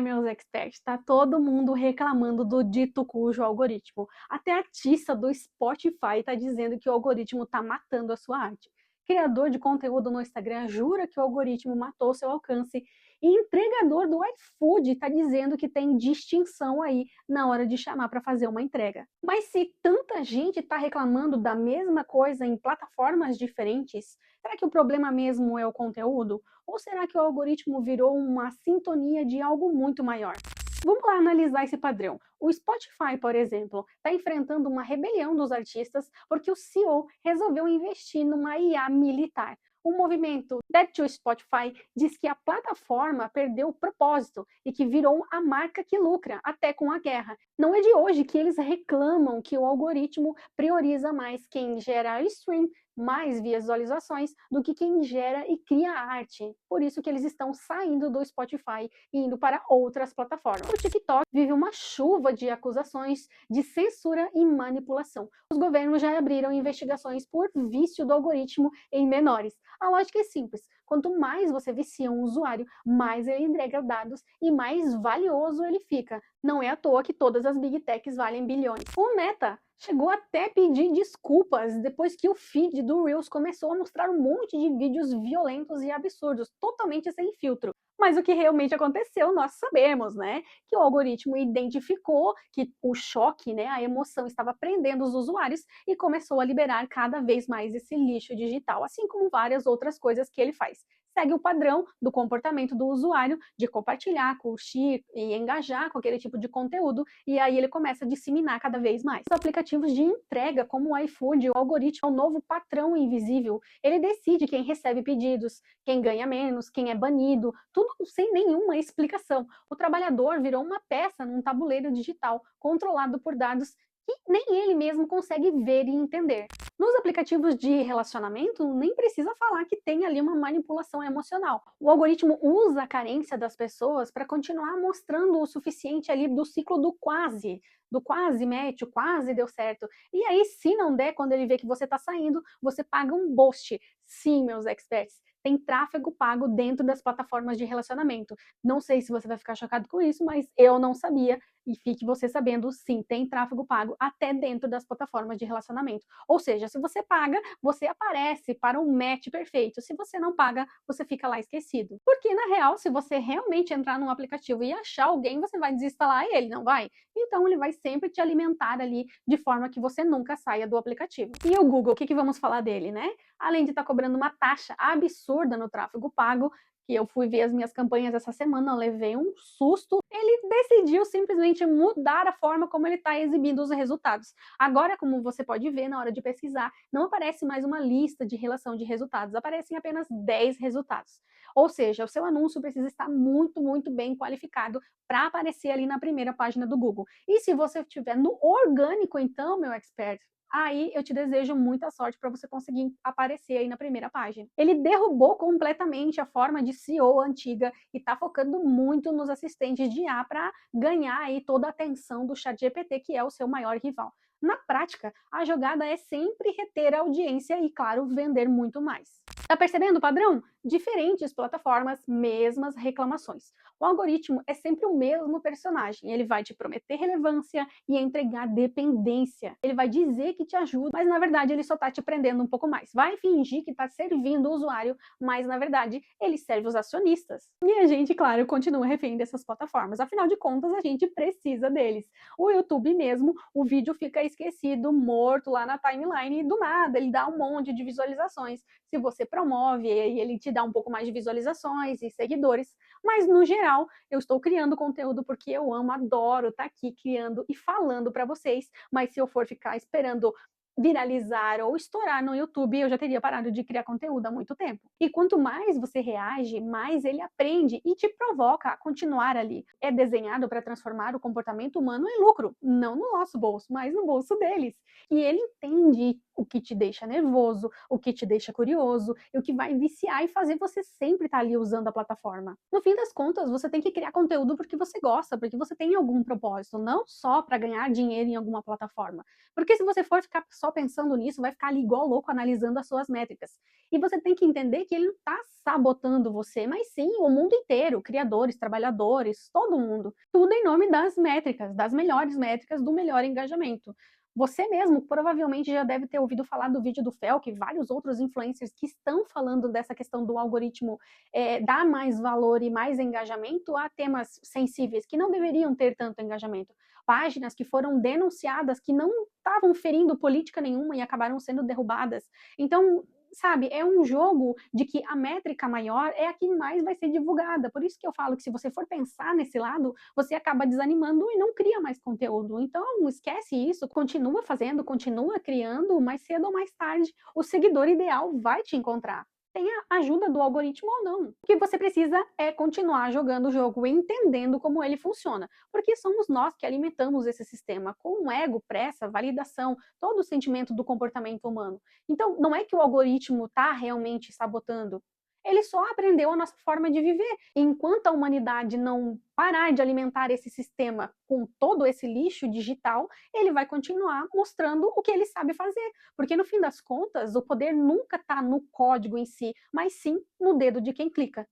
meus experts, tá todo mundo reclamando do dito cujo algoritmo. Até artista do Spotify tá dizendo que o algoritmo tá matando a sua arte. Criador de conteúdo no Instagram jura que o algoritmo matou seu alcance. E entregador do iFood tá dizendo que tem distinção aí na hora de chamar para fazer uma entrega. Mas se tanta gente tá reclamando da mesma coisa em plataformas diferentes, será que o problema mesmo é o conteúdo? Ou será que o algoritmo virou uma sintonia de algo muito maior? Vamos lá analisar esse padrão. O Spotify, por exemplo, está enfrentando uma rebelião dos artistas porque o CEO resolveu investir numa IA militar. O movimento Dead to Spotify diz que a plataforma perdeu o propósito e que virou a marca que lucra, até com a guerra. Não é de hoje que eles reclamam que o algoritmo prioriza mais quem gera stream, mais visualizações, do que quem gera e cria arte. Por isso que eles estão saindo do Spotify e indo para outras plataformas. O TikTok vive uma chuva de acusações de censura e manipulação. Os governos já abriram investigações por vício do algoritmo em menores. A lógica é simples. Quanto mais você vicia um usuário, mais ele entrega dados e mais valioso ele fica. Não é à toa que todas as Big Techs valem bilhões. O Meta chegou até a pedir desculpas depois que o feed do Reels começou a mostrar um monte de vídeos violentos e absurdos, totalmente sem filtro. Mas o que realmente aconteceu, nós sabemos, né? Que o algoritmo identificou que o choque, né, a emoção estava prendendo os usuários e começou a liberar cada vez mais esse lixo digital, assim como várias outras coisas que ele faz. Segue o padrão do comportamento do usuário de compartilhar, curtir e engajar com aquele tipo de conteúdo, e aí ele começa a disseminar cada vez mais. Os aplicativos de entrega, como o iFood, o algoritmo é um novo patrão invisível. Ele decide quem recebe pedidos, quem ganha menos, quem é banido, tudo sem nenhuma explicação. O trabalhador virou uma peça num tabuleiro digital, controlado por dados que nem ele mesmo consegue ver e entender. Nos aplicativos de relacionamento, nem precisa falar que tem ali uma manipulação emocional. O algoritmo usa a carência das pessoas para continuar mostrando o suficiente ali do ciclo do quase match, o quase deu certo. E aí, se não der, quando ele vê que você está saindo, você paga um boost. Sim, meus experts, tem tráfego pago dentro das plataformas de relacionamento. Não sei se você vai ficar chocado com isso, mas eu não sabia. E fique você sabendo, sim, tem tráfego pago até dentro das plataformas de relacionamento. Ou seja, se você paga, você aparece para um match perfeito. Se você não paga, você fica lá esquecido. Porque, na real, se você realmente entrar num aplicativo e achar alguém, você vai desinstalar ele, não vai? Então, ele vai sempre te alimentar ali de forma que você nunca saia do aplicativo. E o Google, o que vamos falar dele, né? Além de estar cobrando uma taxa absurda no tráfego pago, que eu fui ver as minhas campanhas essa semana, eu levei um susto, ele decidiu simplesmente mudar a forma como ele está exibindo os resultados. Agora, como você pode ver na hora de pesquisar, não aparece mais uma lista de relação de resultados, aparecem apenas 10 resultados. Ou seja, o seu anúncio precisa estar muito, muito bem qualificado para aparecer ali na primeira página do Google. E se você estiver no orgânico, então, meu expert, aí eu te desejo muita sorte para você conseguir aparecer aí na primeira página. Ele derrubou completamente a forma de SEO antiga e está focando muito nos assistentes de IA para ganhar aí toda a atenção do ChatGPT, que é o seu maior rival. Na prática, a jogada é sempre reter a audiência e, claro, vender muito mais. Tá percebendo o padrão? Diferentes plataformas, mesmas reclamações. O algoritmo é sempre o mesmo personagem. Ele vai te prometer relevância e entregar dependência. Ele vai dizer que te ajuda, mas na verdade ele só tá te prendendo um pouco mais. Vai fingir que tá servindo o usuário, mas na verdade ele serve os acionistas. E a gente, claro, continua refém dessas plataformas. Afinal de contas, a gente precisa deles. O YouTube mesmo, o vídeo fica esquecido, morto lá na timeline e do nada ele dá um monte de visualizações. Se você promove, ele te dá um pouco mais de visualizações e seguidores, mas no geral eu estou criando conteúdo porque eu amo, adoro estar aqui criando e falando para vocês, mas se eu for ficar esperando viralizar ou estourar no YouTube, eu já teria parado de criar conteúdo há muito tempo. E quanto mais você reage, mais ele aprende e te provoca a continuar ali. É desenhado para transformar o comportamento humano em lucro, não no nosso bolso, mas no bolso deles. E ele entende o que te deixa nervoso, o que te deixa curioso, e o que vai viciar e fazer você sempre estar ali usando a plataforma. No fim das contas, você tem que criar conteúdo porque você gosta, porque você tem algum propósito, não só para ganhar dinheiro em alguma plataforma. Porque se você for ficar só pensando nisso, vai ficar ali igual louco analisando as suas métricas. E você tem que entender que ele não está sabotando você, mas sim o mundo inteiro, criadores, trabalhadores, todo mundo. Tudo em nome das métricas, das melhores métricas, do melhor engajamento. Você mesmo provavelmente já deve ter ouvido falar do vídeo do Felk e vários outros influencers que estão falando dessa questão do algoritmo dar mais valor e mais engajamento a temas sensíveis que não deveriam ter tanto engajamento. Páginas que foram denunciadas que não estavam ferindo política nenhuma e acabaram sendo derrubadas. Então, sabe, é um jogo de que a métrica maior é a que mais vai ser divulgada. Por isso que eu falo que se você for pensar nesse lado, você acaba desanimando e não cria mais conteúdo. Então, esquece isso, continua fazendo, continua criando, mais cedo ou mais tarde, o seguidor ideal vai te encontrar. Tenha ajuda do algoritmo ou não. O que você precisa é continuar jogando o jogo e entendendo como ele funciona, porque somos nós que alimentamos esse sistema com ego, pressa, validação, todo o sentimento do comportamento humano. Então, não é que o algoritmo está realmente sabotando, ele só aprendeu a nossa forma de viver. Enquanto a humanidade não parar de alimentar esse sistema com todo esse lixo digital, ele vai continuar mostrando o que ele sabe fazer. Porque no fim das contas, o poder nunca está no código em si, mas sim no dedo de quem clica.